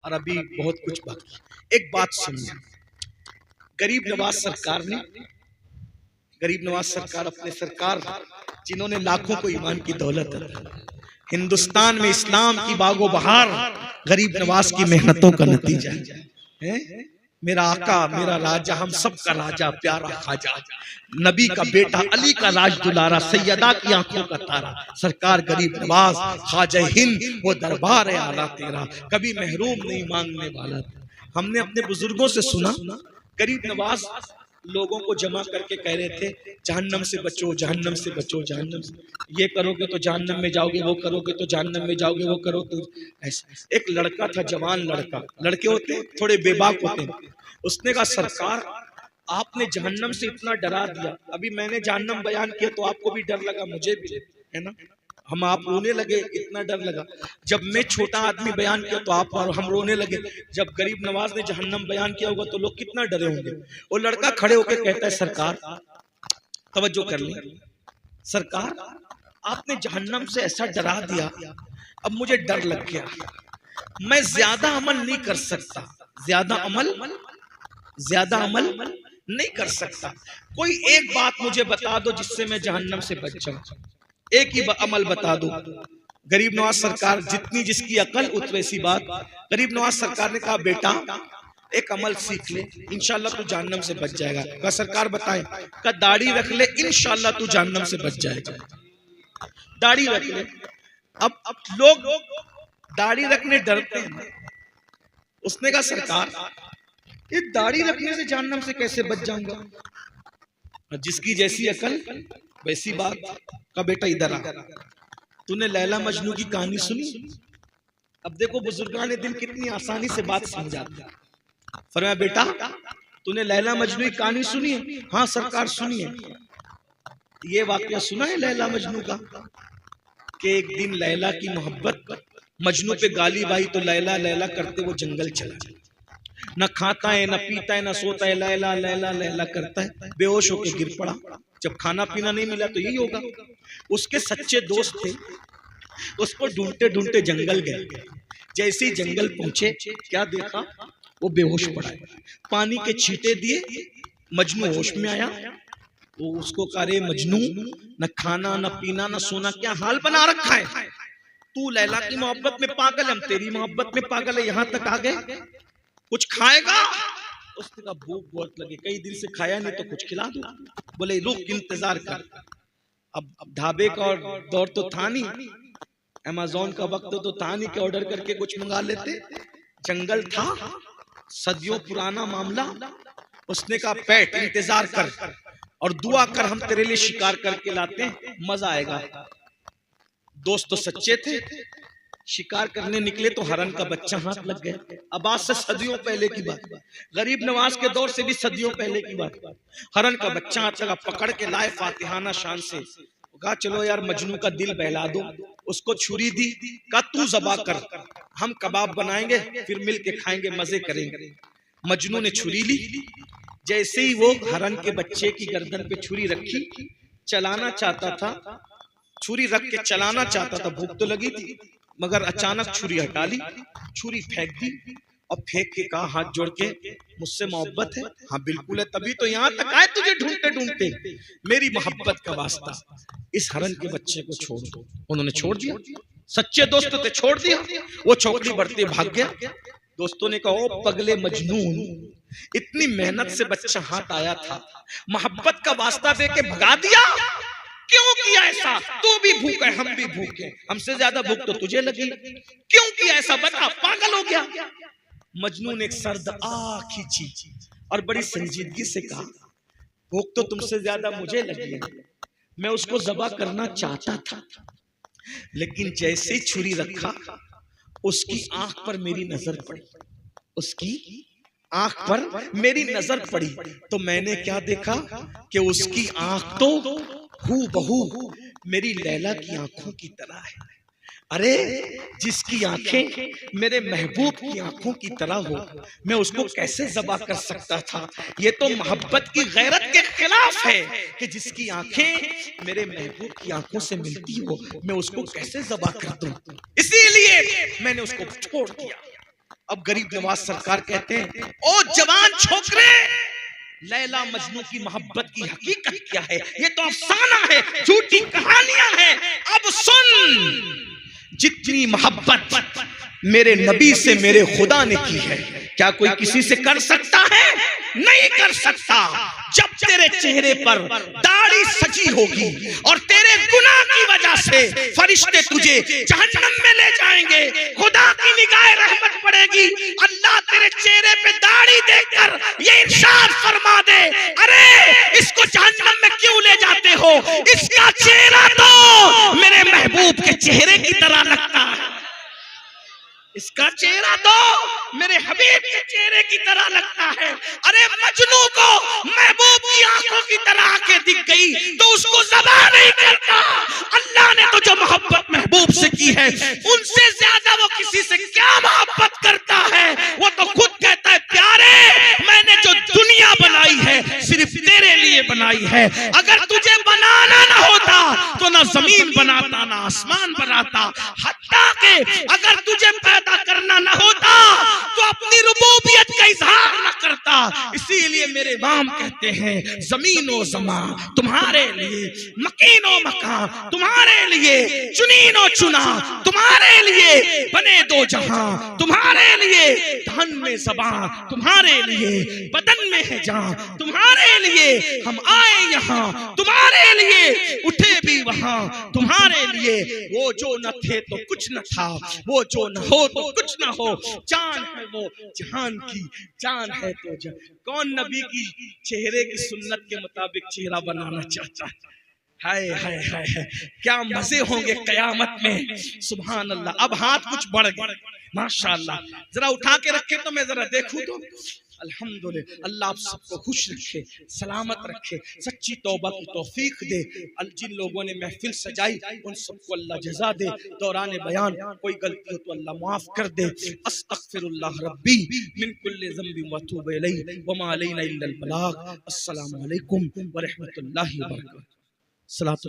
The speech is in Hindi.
और अभी बहुत कुछ बाकी। एक बात सुनिए, गरीब नवाज सरकार ने, गरीब नवाज सरकार अपने सरकार जिन्होंने लाखों को ईमान की दौलत दी, हिंदुस्तान में इस्लाम की बागो बहार गरीब नवाज की मेहनतों का नतीजा है। मेरा आका, मेरा राजा, हम सब का राजा, प्यारा खाजा, नबी का बेटा, अली का राज दुलारा, सैयदा की आंखों का तारा, सरकार गरीब नवाज खाजा हिंद, वो दरबार है आला तेरा, कभी महरूम नहीं मांगने वाला। हमने अपने बुजुर्गों से सुना, गरीब नवाज लोगों को जमा करके कह रहे थे जहन्नम से बचो, जहन्नम से बचो, जहन्नम से, ये करोगे तो जहन्नम में जाओगे, वो करोगे तो जहन्नम में जाओगे, वो करो तो ऐसा। एक लड़का था, जवान लड़का, लड़के होते थोड़े बेबाक होते हैं, उसने कहा सरकार आपने जहन्नम से इतना डरा दिया, अभी मैंने जहन्नम बयान किया तो आपको भी डर लगा, मुझे भी है ना, हम आप रोने लगे, इतना डर लगा। जब मैं छोटा आदमी बयान किया तो आप और हम रोने लगे, जब गरीब नवाज ने जहन्नम बयान किया होगा तो लोग कितना डरे होंगे। वो लड़का खड़े होकर कहता है सरकार, तवज्जो कर ली, सरकार आपने जहन्नम से ऐसा डरा दिया, अब मुझे डर लग गया, मैं ज्यादा अमल नहीं कर सकता, ज्यादा अमल नहीं कर सकता, कोई एक बात मुझे बता दो जिससे मैं जहन्नम से बच जाऊं, एक ही अमल बता दो। गरीब नवाज सरकार, जितनी जिसकी अकल उतनी सी बात, गरीब नवाज सरकार ने कहा बेटा एक अमल सीख ले, इंशाल्लाह तू जहन्नम से बच जाएगा। कहा सरकार बताएं, कहा दाढ़ी रख ले, इंशाल्लाह तू जहन्नम से बच जाएगा, दाढ़ी रख ले। अब लोग दाढ़ी रखने डरते हैं, उसने कहा सरकार ये दाढ़ी रखने से जहन्नम से कैसे बच जाऊंगा, जिसकी जैसी अकल वैसी बात। का बेटा इधर आ, तूने लैला मजनू की कहानी सुनी? अब देखो बुजुर्गान दिल कितनी आसानी से बात समझाते हैं। फरमाया बेटा तूने लैला मजनू की कहानी सुनी है? हाँ सरकार सुनी है। ये वाकया सुना है लैला मजनू का, कि एक दिन लैला की मोहब्बत मजनू पे गाली बाई तो लैला लैला करते वो जंगल चला, न खाता है न पीता है न सोता है, लैला लैला लैला करता है, बेहोश होकर गिर पड़ा। जब खाना पीना नहीं मिला तो यही होगा। उसके सच्चे दोस्त थे, उसको ढूंढते ढूंढते जंगल गए। जैसे ही जंगल पहुंचे क्या देखा, वो बेहोश पड़ा है। पानी के छींटे दिए, मजनू होश में आया। वो उसको कह रहे मजनू न खाना न पीना न सोना, क्या हाल बना रखा है, तू लैला की मोहब्बत में पागल, हम तेरी मोहब्बत में पागल है, यहाँ तक आ गए, कुछ खाएगा? उसने कहा भूख बहुत लगी, कई दिन से खाया नहीं तो कुछ खिला दो। बोले रुक इंतजार कर। अब ढाबे का दौर तो था नहीं, अमेज़न का वक्त तो था नहीं कि ऑर्डर करके कुछ मंगा लेते, जंगल था, सदियों पुराना मामला। उसने कहा पैट इंतजार कर और दुआ कर, हम तेरे लिए शिकार करके लाते हैं, मजा आएगा। दोस्त तो सच्चे थे, शिकार करने निकले तो हरन का बच्चा हाथ लग गया। अब आज से सदियों पहले की बात, गरीब नवाज के दौर से भी सदियों पहले की बात। हरन का बच्चा हाथ लगा, पकड़ के लाए फातिहाना शान से। कहा चलो यार मजनू का दिल बहला दो। उसको छुरी दी, कहा तू ज़बा कर, हम कबाब बनाएंगे फिर मिल के खाएंगे, मजे करेंगे। मजनू ने छुरी ली, जैसे ही वो हरन के बच्चे की गर्दन पे छुरी रखी, चलाना चाहता था, छुरी रख के चलाना चाहता था, भूख तो लगी थी, मगर अचानक छुरी हटा ली, छुरी फेंक दी और फेंक के कहा हाथ जोड़ के मुझसे मोहब्बत है? हाँ बिल्कुल है, तभी तो यहाँ तक आए तुझे ढूंढते ढूंढते, मेरी मोहब्बत का वास्ता, इस हरन के बच्चे को छोड़ दो। उन्होंने छोड़ दिया, सच्चे दोस्त थे, छोड़ दिया। वो चौकड़ी बढ़ते भाग गया। दोस्तों ने कहा ओ पगले मजनून, इतनी मेहनत से बच्चा हाथ आया था, मोहब्बत का वास्ता दे के भगा दिया, क्यों किया ऐसा? तू भी भूख है, हम भी भूख है, हमसे ज्यादा भूख तो तुझे लगी, क्यों किया ऐसा बता, पागल हो गया? मजनू ने एक सर्द आह खींची और बड़ी संजीदगी से कहा भूख तो तुमसे ज्यादा मुझे लगी है, मैं उसको ज़बा करना चाहता था, लेकिन जैसे ही छुरी रखा उसकी आंख पर मेरी नजर पड़ी, उसकी आंख पर मेरी नजर पड़ी तो मैंने क्या देखा कि उसकी आंख तो हूबहू मेरी लैला की आंखों की तरह है। अरे जिसकी आंखें मेरे महबूब की आंखों की तरह हो, मैं उसको कैसे ज़बा कर सकता था? ये तो मोहब्बत की गैरत के खिलाफ है कि जिसकी आंखें मेरे महबूब की आंखों से मिलती हो, मैं उसको कैसे ज़बा कर दूं? इसीलिए मैंने उसको छोड़ दिया। अब गरीब नवाज सरकार कहते हैं, ओ जवान छोकरे, लैला मजनू की मोहब्बत की हकीकत क्या है? ये तो अफसाना है, झूठी कहानियां हैं। अब सुन, जितनी मोहब्बत मेरे नबी से मेरे खुदा ने की है, क्या कोई किसी से कर सकता है? नहीं कर सकता। जब तेरे चेहरे पर दाढ़ी सजी होगी और तेरे गुनाह की वजह से फरिश्ते तुझे जहन्नम में ले जाएंगे, खुदा की निगाह रहमत पड़ेगी, अल्लाह तेरे चेहरे पे दाढ़ी देखकर ये इरशाद फरमा दे, अरे इसको जहन्नम में क्यों ले जाते हो? इसका चेहरा तो मेरे महबूब के चेहरे की तरह लगता है, इसका चेहरा तो मेरे हबीब के चेहरे की तरह लगता है। अरे मजनू को महबूब की आंखों की तरह आंखें दिख गई तो उसको ज़बा नहीं करता। अल्लाह ने तो जो मोहब्बत महबूब से की है, उनसे ज्यादा वो किसी से क्या मोहब्बत करता है? वो तो खुद कहता है, प्यारे मैंने जो दुनिया बनाई है सिर्फ तेरे लिए बनाई है, अगर तुझे बनाना ना होता तो ना जमीन बनाता ना आसमान बनाता, हत्ता के अगर तुझे पैदा करना ना होता तो अपनी रुबूबियत का इजहार न करता। इसीलिए मेरे इमाम कहते हैं, जमीन व जमा तुम्हारे लिए, मकीन व मकां तुम्हारे लिए, चुनीन व चुना तुम्हारे लिए, बने दो जहां तुम्हारे लिए, धन में ज़बां तुम्हारे लिए, बदन में है जान तुम्हारे लिए, हम आए यहाँ तुम्हारे लिए, उठे भी वहां तुम्हारे लिए। वो जो न थे तो कुछ न था, वो जो न हो तो कुछ न हो, जान है वो जहान की जान है तो जान। कौन नबी की चेहरे की सुन्नत के मुताबिक चेहरा बनाना चाहता है? हाय हाय हाय हाय, क्या मजे होंगे कयामत में। सुभान अल्लाह। अब हाथ कुछ बढ़ गए माशाअल्लाह, जरा उठा के रखे तो मैं जरा देखूं तो। अल्हम्दुलिल्लाह, अल्लाह आप सबको खुश रखे, सलामत रखे, सच्ची तौबा की तौफीक दे। जिन लोगों ने महफिल सजाई उन सबको अल्लाह जज़ा दे। दौरान बयान कोई गलती हो तो अल्लाह माफ कर दे। अस्तगफिरुल्लाह रब्बी मिन कुल्लि ज़ंबिन व अतूबु इलैहि व मा अलैना इल्लल बलाग। अस्सलामु अलैकुम व रहमतुल्लाहि व बरकातहू। सलातो